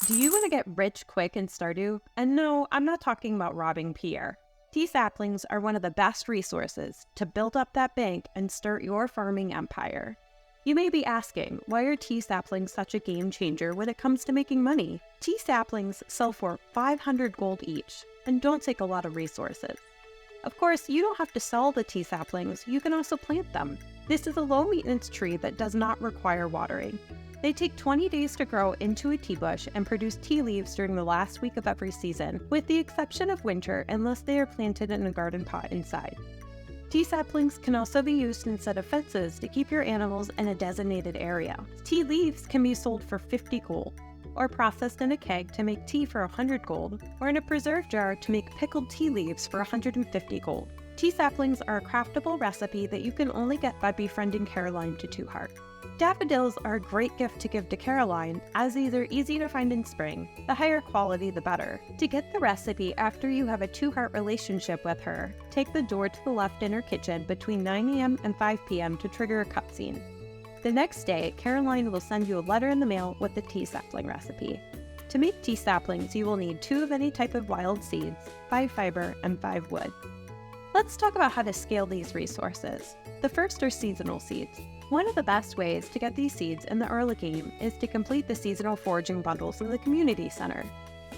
Do you want to get rich quick in Stardew? And no, I'm not talking about robbing Pierre. Tea saplings are one of the best resources to build up that bank and start your farming empire. You may be asking, why are tea saplings such a game changer when it comes to making money? Tea saplings sell for 500 gold each and don't take a lot of resources. Of course, you don't have to sell the tea saplings, you can also plant them. This is a low-maintenance tree that does not require watering. They take 20 days to grow into a tea bush and produce tea leaves during the last week of every season, with the exception of winter unless they are planted in a garden pot inside. Tea saplings can also be used instead of fences to keep your animals in a designated area. Tea leaves can be sold for 50 gold, or processed in a keg to make tea for 100 gold, or in a preserve jar to make pickled tea leaves for 150 gold. Tea saplings are a craftable recipe that you can only get by befriending Caroline to Two Heart. Daffodils are a great gift to give to Caroline, as these are easy to find in spring. The higher quality, the better. To get the recipe after you have a two-heart relationship with her, take the door to the left in her kitchen between 9 a.m. and 5 p.m. to trigger a cutscene. The next day, Caroline will send you a letter in the mail with the tea sapling recipe. To make tea saplings, you will need 2 of any type of wild seeds, 5 fiber, and 5 wood. Let's talk about how to scale these resources. The first are seasonal seeds. One of the best ways to get these seeds in the early game is to complete the seasonal foraging bundles in the community center.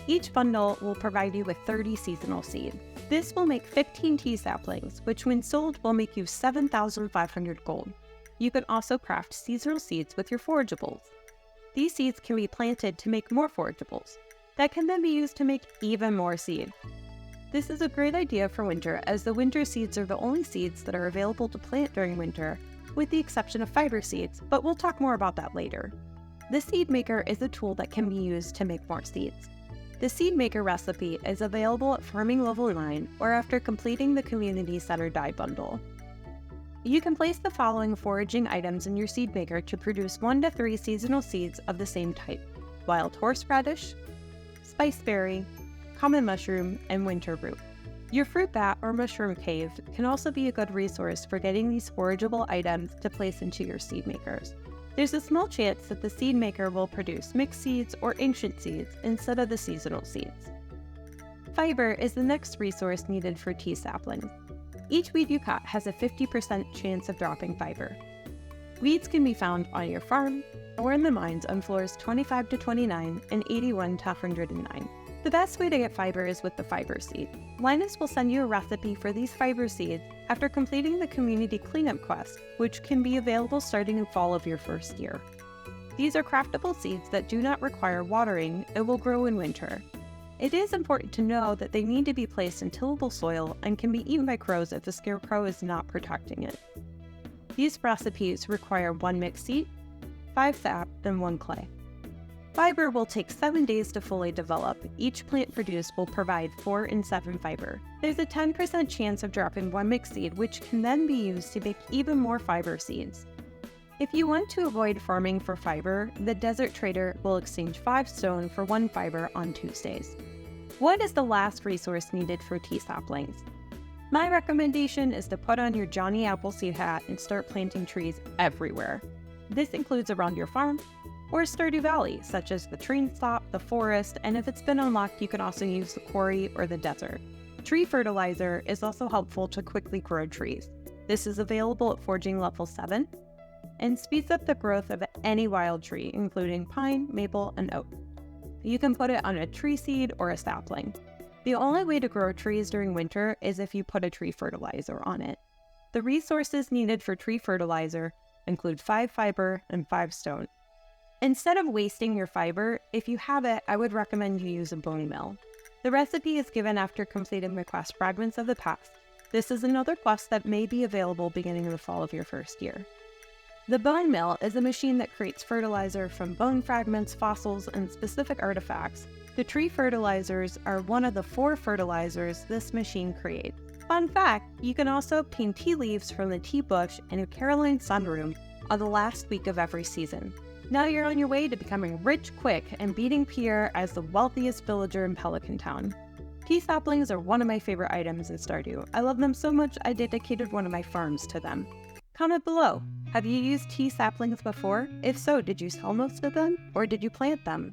Each bundle will provide you with 30 seasonal seeds. This will make 15 tea saplings, which when sold will make you 7,500 gold. You can also craft seasonal seeds with your forageables. These seeds can be planted to make more forageables, that can then be used to make even more seed. This is a great idea for winter, as the winter seeds are the only seeds that are available to plant during winter, with the exception of fiber seeds, but we'll talk more about that later. The seed maker is a tool that can be used to make more seeds. The seed maker recipe is available at farming level 9 or after completing the community center dye bundle. You can place the following foraging items in your seed maker to produce 1 to 3 seasonal seeds of the same type: wild horseradish, spiceberry, common mushroom, and winter root. Your fruit bat or mushroom cave can also be a good resource for getting these forageable items to place into your seed makers. There's a small chance that the seed maker will produce mixed seeds or ancient seeds instead of the seasonal seeds. Fiber is the next resource needed for tea saplings. Each weed you cut has a 50% chance of dropping fiber. Weeds can be found on your farm or in the mines on floors 25 to 29 and 81 to 109. The best way to get fiber is with the fiber seed. Linus will send you a recipe for these fiber seeds after completing the community cleanup quest, which can be available starting in fall of your first year. These are craftable seeds that do not require watering and will grow in winter. It is important to know that they need to be placed in tillable soil and can be eaten by crows if the scarecrow is not protecting it. These recipes require 1 mixed seed, 5 sap, and 1 clay. Fiber will take 7 days to fully develop. Each plant produced will provide 4 and 7 fiber. There's a 10% chance of dropping 1 mixed seed, which can then be used to make even more fiber seeds. If you want to avoid farming for fiber, the desert trader will exchange 5 stone for 1 fiber on Tuesdays. What is the last resource needed for tea saplings? My recommendation is to put on your Johnny Appleseed hat and start planting trees everywhere. This includes around your farm, or Stardew Valley, such as the train stop, the forest, and if it's been unlocked, you can also use the quarry or the desert. Tree fertilizer is also helpful to quickly grow trees. This is available at foraging level 7, and speeds up the growth of any wild tree, including pine, maple, and oak. You can put it on a tree seed or a sapling. The only way to grow trees during winter is if you put a tree fertilizer on it. The resources needed for tree fertilizer include 5 fiber and 5 stone. Instead of wasting your fiber, if you have it, I would recommend you use a bone mill. The recipe is given after completing the quest Fragments of the Past. This is another quest that may be available beginning in the fall of your first year. The bone mill is a machine that creates fertilizer from bone fragments, fossils, and specific artifacts. The tree fertilizers are one of the 4 fertilizers this machine creates. Fun fact, you can also obtain tea leaves from the tea bush in a Caroline sunroom on the last week of every season. Now you're on your way to becoming rich quick and beating Pierre as the wealthiest villager in Pelican Town. Tea saplings are one of my favorite items in Stardew. I love them so much I dedicated one of my farms to them. Comment below, have you used tea saplings before? If so, did you sell most of them or did you plant them?